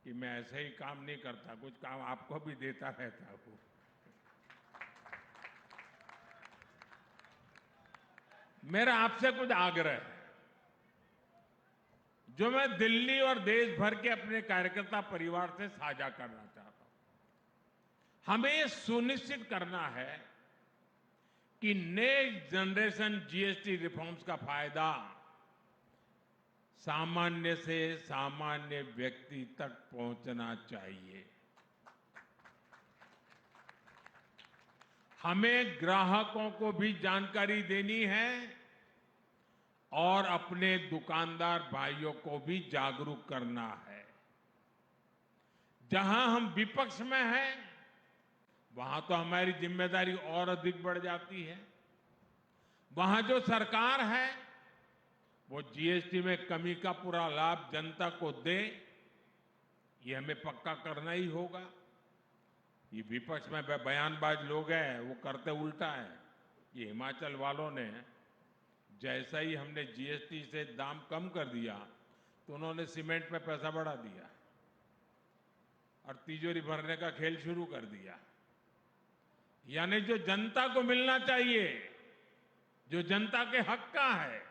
E: कि मैं ऐसे ही काम नहीं करता, कुछ काम आपको भी देता रहता हूं। मेरा आपसे कुछ आग्रह है जो मैं दिल्ली और देश भर के अपने कार्यकर्ता परिवार से साझा करना चाहता हूं। हमें यह सुनिश्चित करना है कि नेक्स्ट जनरेशन जीएसटी रिफॉर्म्स का फायदा सामान्य से सामान्य व्यक्ति तक पहुंचना चाहिए। हमें ग्राहकों को भी जानकारी देनी है और अपने दुकानदार भाइयों को भी जागरूक करना है। जहां हम विपक्ष में हैं, वहां तो हमारी जिम्मेदारी और अधिक बढ़ जाती है। वहां जो सरकार है वो जीएसटी में कमी का पूरा लाभ जनता को दे, ये हमें पक्का करना ही होगा। ये विपक्ष में बयानबाज लोग हैं, वो करते उल्टा है। ये हिमाचल वालों ने जैसा ही हमने जीएसटी से दाम कम कर दिया तो उन्होंने सीमेंट पे पैसा बढ़ा दिया और तिजोरी भरने का खेल शुरू कर दिया। यानी जो जनता को मिलना चाहिए, जो जनता के हक का है,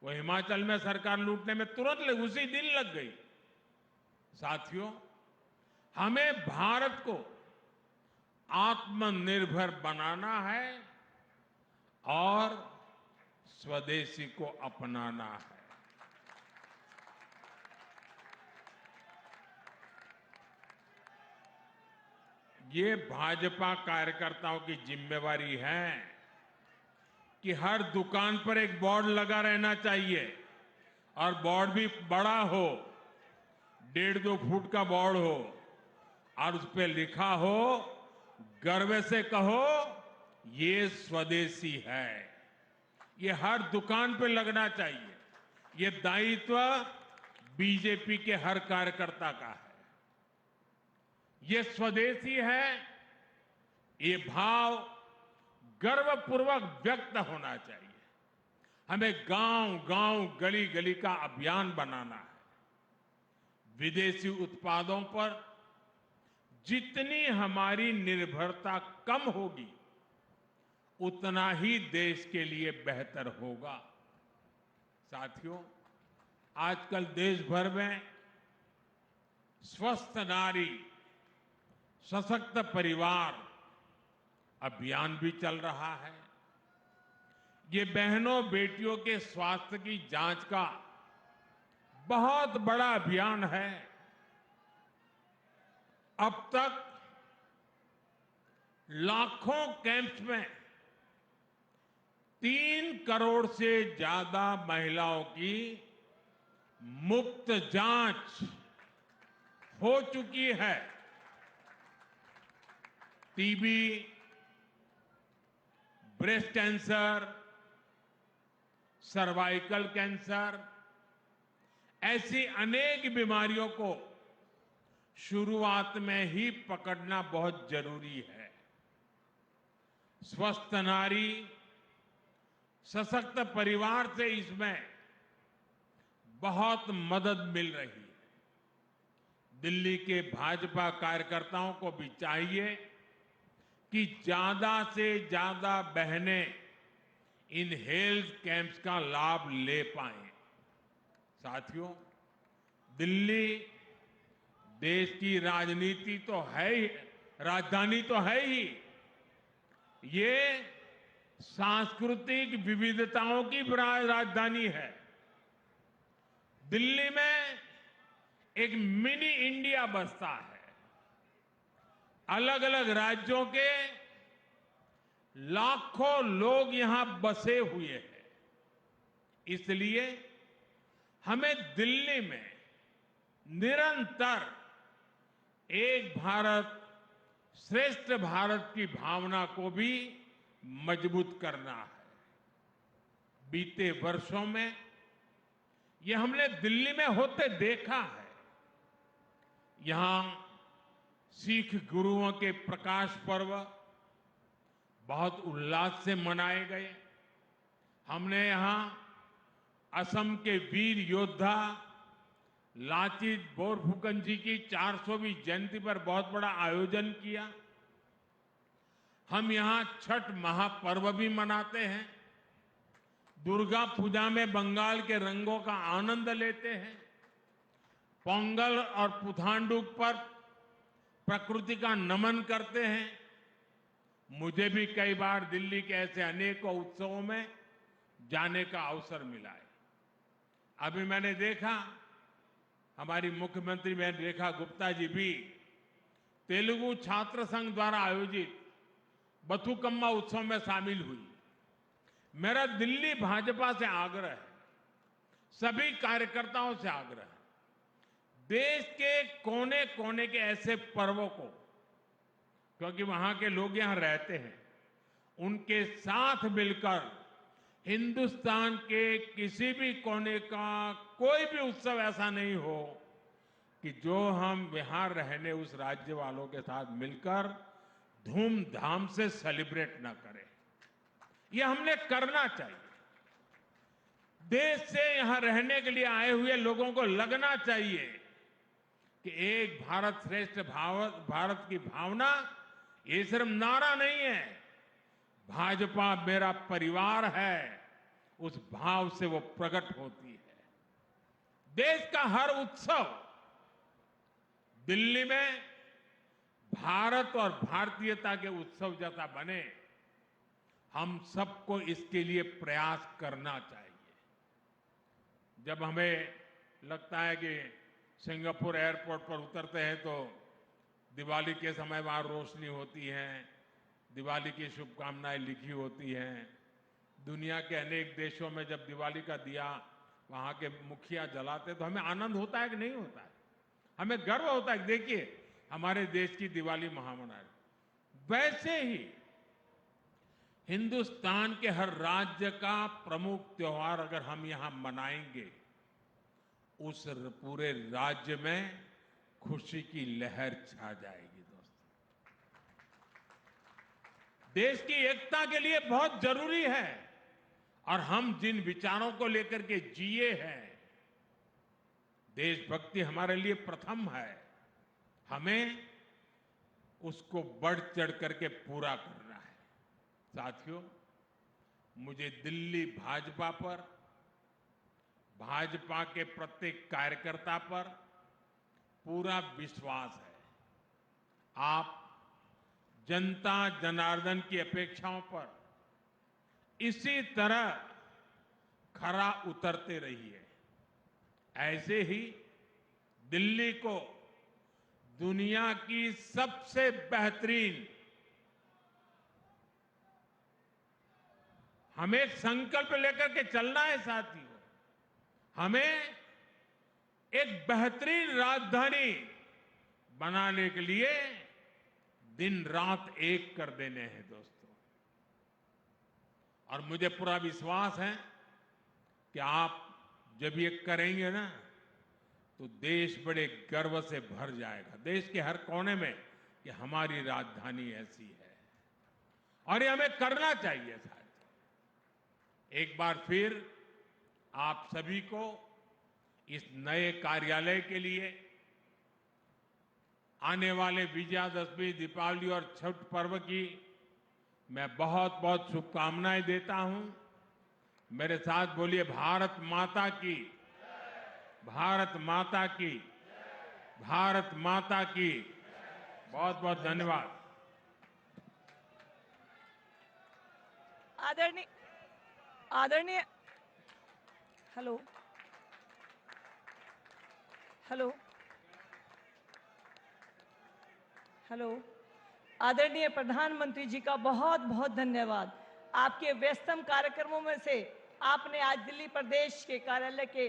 E: वो हिमाचल में सरकार लूटने में तुरंत उसी दिन लग गई। साथियों, हमें भारत को आत्मनिर्भर बनाना है और स्वदेशी को अपनाना है। ये भाजपा कार्यकर्ताओं की जिम्मेवारी है कि हर दुकान पर एक बोर्ड लगा रहना चाहिए और बोर्ड भी बड़ा हो, 1.5-2 फुट का बोर्ड हो और उस पर लिखा हो, गर्व से कहो ये स्वदेशी है। ये हर दुकान पे लगना चाहिए। ये दायित्व बीजेपी के हर कार्यकर्ता का है। ये स्वदेशी है, ये भाव गर्वपूर्वक व्यक्त होना चाहिए। हमें गांव-गांव, गली-गली का अभियान बनाना है। विदेशी उत्पादों पर जितनी हमारी निर्भरता कम होगी, उतना ही देश के लिए बेहतर होगा। साथियों, आजकल देश भर में स्वस्थ नारी, सशक्त परिवार अभियान भी चल रहा है। ये बहनों बेटियों के स्वास्थ्य की जांच का बहुत बड़ा अभियान है। अब तक लाखों कैंप्स में 3 करोड़ से ज्यादा महिलाओं की मुफ्त जांच हो चुकी है। TB, breast cancer, cervical cancer, ऐसी अनेक बीमारियों को शुरुआत में ही पकड़ना बहुत जरूरी है। स्वस्थ नारी, सशक्त परिवार से इसमें बहुत मदद मिल रही है। दिल्ली के भाजपा कार्यकर्ताओं को भी चाहिए कि ज्यादा से ज्यादा बहनें इन हेल्थ कैंप्स का लाभ ले पाएं। साथियों, दिल्ली देश की राजनीति तो है ही, राजधानी तो है ही, ये सांस्कृतिक विविधताओं की राजधानी है। दिल्ली में एक मिनी इंडिया बसता है। अलग अलग राज्यों के लाखों लोग यहां बसे हुए हैं। इसलिए हमें दिल्ली में निरंतर एक भारत श्रेष्ठ भारत की भावना को भी मजबूत करना है। बीते वर्षों में ये हमने दिल्ली में होते देखा है। यहां सिख गुरुओं के प्रकाश पर्व बहुत उल्लास से मनाए गए। हमने यहां असम के वीर योद्धा लाचित बोरफुकन जी की 400वीं जयंती पर बहुत बड़ा आयोजन किया। हम यहां छठ महापर्व भी मनाते हैं। दुर्गा पूजा में बंगाल के रंगों का आनंद लेते हैं। पोंगल और पुथांडुक पर प्रकृति का नमन करते हैं। मुझे भी कई बार दिल्ली के ऐसे अनेकों उत्सवों में जाने का अवसर मिला है। अभी मैंने देखा हमारी मुख्यमंत्री बहन रेखा गुप्ता जी भी तेलुगु छात्र संघ द्वारा आयोजित बथुकम्मा उत्सव में शामिल हुई। मेरा दिल्ली भाजपा से आग्रह है सभी कार्यकर्ताओं से आग्रह है, देश के कोने कोने के ऐसे पर्वों को, क्योंकि वहां के लोग यहां रहते हैं, उनके साथ मिलकर हिंदुस्तान के किसी भी कोने का कोई भी उत्सव ऐसा नहीं हो कि जो हम यहां रहने उस राज्य वालों के साथ मिलकर धूमधाम से सेलिब्रेट ना करें। यह हमने करना चाहिए। देश से यहां रहने के लिए आए हुए लोगों को लगना चाहिए कि एक भारत श्रेष्ठ भारत की भावना ये सिर्फ नारा नहीं है, भाजपा मेरा परिवार है, उस भाव से वो प्रकट होती है। देश का हर उत्सव दिल्ली में भारत और भारतीयता के उत्सव जैसा बने, हम सबको इसके लिए प्रयास करना चाहिए। जब हमें लगता है कि सिंगापुर एयरपोर्ट पर उतरते हैं तो दिवाली के समय वहां रोशनी होती है, दिवाली की शुभकामनाएं लिखी होती हैं। दुनिया के अनेक देशों में जब दिवाली का दिया वहां के मुखिया जलाते तो हमें आनंद होता है कि नहीं होता है? हमें गर्व होता है कि देखिए हमारे देश की दिवाली महामना। वैसे ही हिंदुस्तान के हर राज्य का प्रमुख त्योहार अगर हम यहां मनाएंगे, उस पूरे राज्य में खुशी की लहर छा जाएगी। दोस्तों, देश की एकता के लिए बहुत जरूरी है, और हम जिन विचारों को लेकर के जिए हैं, देशभक्ति हमारे लिए प्रथम है, हमें उसको बढ़ चढ़ करके पूरा करना है। साथियों, मुझे दिल्ली भाजपा पर, भाजपा के प्रत्येक कार्यकर्ता पर पूरा विश्वास है। आप जनता जनार्दन की अपेक्षाओं पर इसी तरह खरा उतरते रहिए। ऐसे ही दिल्ली को दुनिया की सबसे बेहतरीन, हमें एक संकल्प लेकर के चलना है साथियों, हमें एक बेहतरीन राजधानी बनाने के लिए दिन रात एक कर देने हैं दोस्तों। और मुझे पूरा विश्वास है कि आप जब ये करेंगे ना, तो देश बड़े गर्व से भर जाएगा, देश के हर कोने में कि हमारी राजधानी ऐसी है, और ये हमें करना चाहिए साथियों। एक बार फिर आप सभी को इस नए कार्यालय के लिए आने वाले विजयादशमी, दीपावली और छठ पर्व की मैं बहुत बहुत शुभकामनाएं देता हूं। मेरे साथ बोलिए, भारत माता की, भारत माता की, भारत माता की। बहुत बहुत धन्यवाद।
A: आदरणीय हेलो हेलो हेलो आदरणीय प्रधानमंत्री जी का बहुत बहुत धन्यवाद। आपके व्यस्तम कार्यक्रमों में से आपने आज दिल्ली प्रदेश के कार्यालय के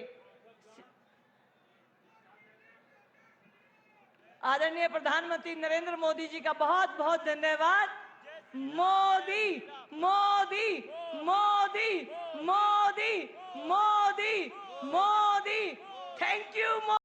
A: आदरणीय प्रधानमंत्री नरेंद्र मोदी जी का बहुत बहुत धन्यवाद। Modi Modi Modi Modi Modi Modi, thank you.